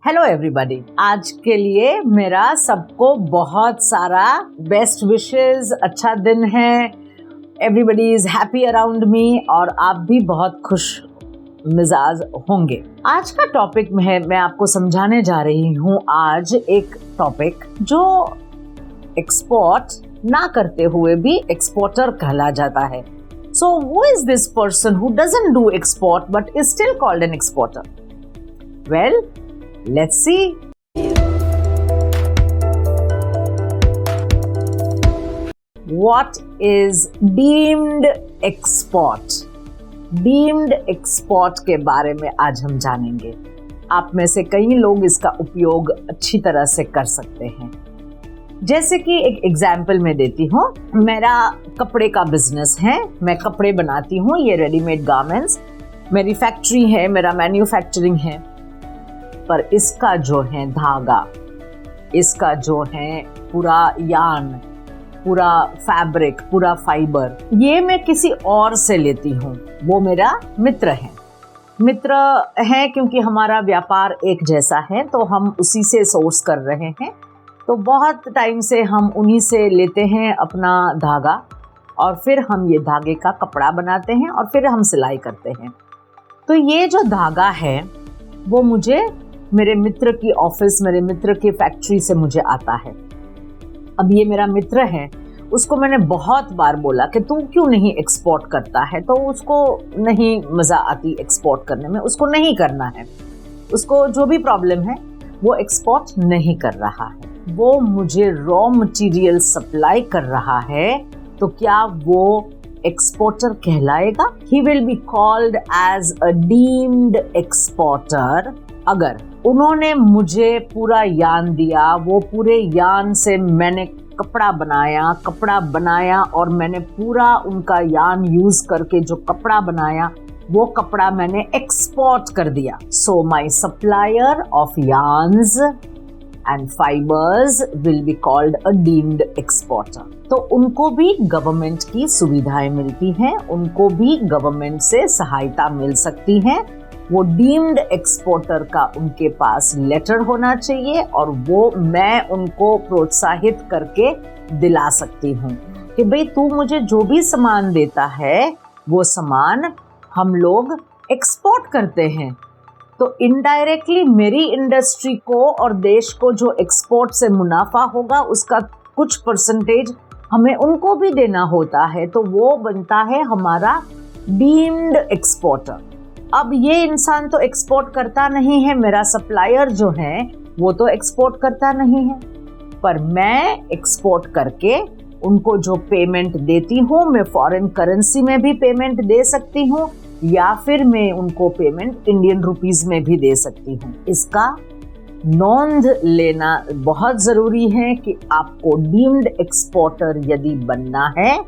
Hello everybody, आज के लिए मेरा सबको बहुत सारा बेस्ट विशेस। अच्छा दिन है, everybody is happy around me और आप भी बहुत खुश मिजाज होंगे। आज का टॉपिक में है, मैं आपको समझाने जा रही हूँ आज एक टॉपिक जो एक्सपोर्ट ना करते हुए भी एक्सपोर्टर कहला जाता है। So who is this person who doesn't do export but is still called an exporter? Well, let's see. What is deemed export? Deemed export के बारे में आज हम जानेंगे। आप में से कई लोग इसका उपयोग अच्छी तरह से कर सकते हैं। जैसे कि एक एग्जाम्पल मैं देती हूँ, मेरा कपड़े का बिजनेस है, मैं कपड़े बनाती हूँ, ये रेडीमेड गारमेंट्स, मेरी फैक्ट्री है, मेरा मैन्युफैक्चरिंग है। पर इसका जो है धागा, इसका जो है पूरा यार्न, पूरा फैब्रिक, पूरा फाइबर, ये मैं किसी और से लेती हूँ। वो मेरा मित्र है। मित्र है क्योंकि हमारा व्यापार एक जैसा है, तो हम उसी से सोर्स कर रहे हैं। तो बहुत टाइम से हम उन्हीं से लेते हैं अपना धागा और फिर हम ये धागे का कपड़ा बनाते हैं और फिर हम सिलाई करते हैं। तो ये जो धागा है वो मुझे मेरे मित्र की ऑफिस, मेरे मित्र की फैक्ट्री से मुझे आता है। अब ये मेरा मित्र है, उसको मैंने बहुत बार बोला कि तू क्यों नहीं एक्सपोर्ट करता है, तो उसको नहीं मज़ा आती एक्सपोर्ट करने में, उसको नहीं करना है, उसको जो भी प्रॉब्लम है वो एक्सपोर्ट नहीं कर रहा है। वो मुझे रॉ मटेरियल सप्लाई कर रहा है, तो क्या वो एक्सपोर्टर कहलाएगा? He will be called as a deemed exporter। अगर उन्होंने मुझे पूरा यार्न दिया, वो पूरे यार्न से मैंने कपड़ा बनाया और मैंने पूरा उनका यार्न यूज करके जो कपड़ा बनाया, वो कपड़ा मैंने एक्सपोर्ट कर दिया। So my supplier of yarns and fibers will be called a deemed exporter। तो उनको भी गवर्नमेंट की सुविधाएं मिलती हैं, उनको भी गवर्नमेंट से सहायता मिल सकती है। वो डीम्ड एक्सपोर्टर का उनके पास लेटर होना चाहिए और वो मैं उनको प्रोत्साहित करके दिला सकती हूँ कि भाई तू मुझे जो भी सामान देता है वो सामान हम लोग एक्सपोर्ट करते हैं। तो इनडायरेक्टली मेरी इंडस्ट्री को और देश को जो एक्सपोर्ट से मुनाफा होगा उसका कुछ परसेंटेज हमें उनको भी देना होता है, तो वो बनता है हमारा डीम्ड एक्सपोर्टर। अब ये इंसान तो एक्सपोर्ट करता नहीं है, मेरा सप्लायर जो है वो तो एक्सपोर्ट करता नहीं है, पर मैं एक्सपोर्ट करके उनको जो पेमेंट देती हूँ, मैं फॉरेन करेंसी में भी पेमेंट दे सकती हूँ या फिर मैं उनको पेमेंट इंडियन रुपीस में भी दे सकती हूँ। इसका नोंद लेना बहुत ज़रूरी है कि आपको डीम्ड एक्सपोर्टर यदि बनना है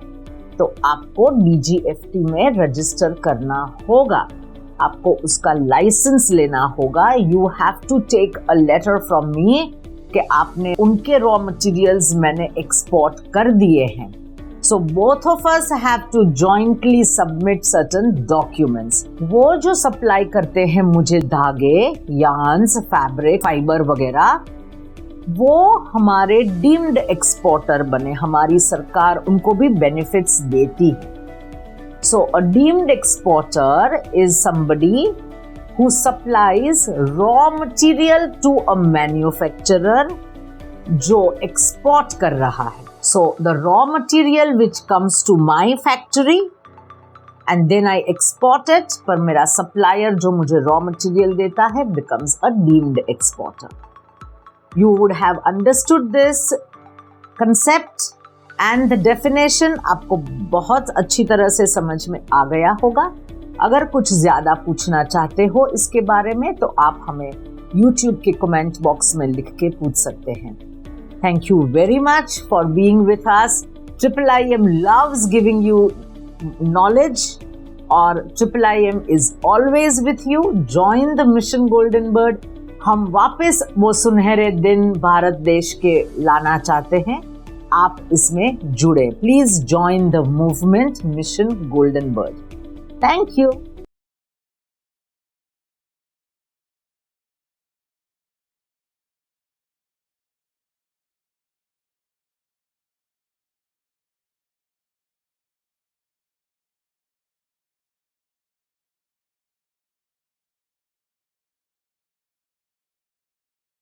तो आपको DGFT में रजिस्टर करना होगा, आपको उसका लाइसेंस लेना होगा। You have to take a letter from me कि आपने उनके रॉ मटेरियल्स मैंने एक्सपोर्ट कर दिए हैं। So both of us have to jointly submit certain documents। वो जो सप्लाई करते हैं मुझे धागे, यार्न्स, फैब्रिक, फाइबर वगैरह, वो हमारे डीम्ड एक्सपोर्टर बने, हमारी सरकार उनको भी बेनिफिट्स देती है। So a deemed exporter is somebody who supplies raw material to a manufacturer जो एक्सपोर्ट कर रहा है। So the raw material which comes to my factory and then I export it, पर मेरा supplier जो मुझे raw material देता है becomes a deemed exporter। You would have understood this concept and the definition आपको बहुत अच्छी तरह से समझ में आ गया होगा। अगर कुछ ज़्यादा पूछना चाहते हो इसके बारे में तो आप हमें YouTube के कमेंट बॉक्स में लिख के पूछ सकते हैं। Thank you very much for being with us। IIM loves giving you knowledge और IIM is always with you। Join the Mission Golden Bird। हम वापस वो सुनहरे दिन भारत देश के लाना चाहते हैं, आप इसमें जुड़े। Please join the movement Mission Golden Bird। Thank you।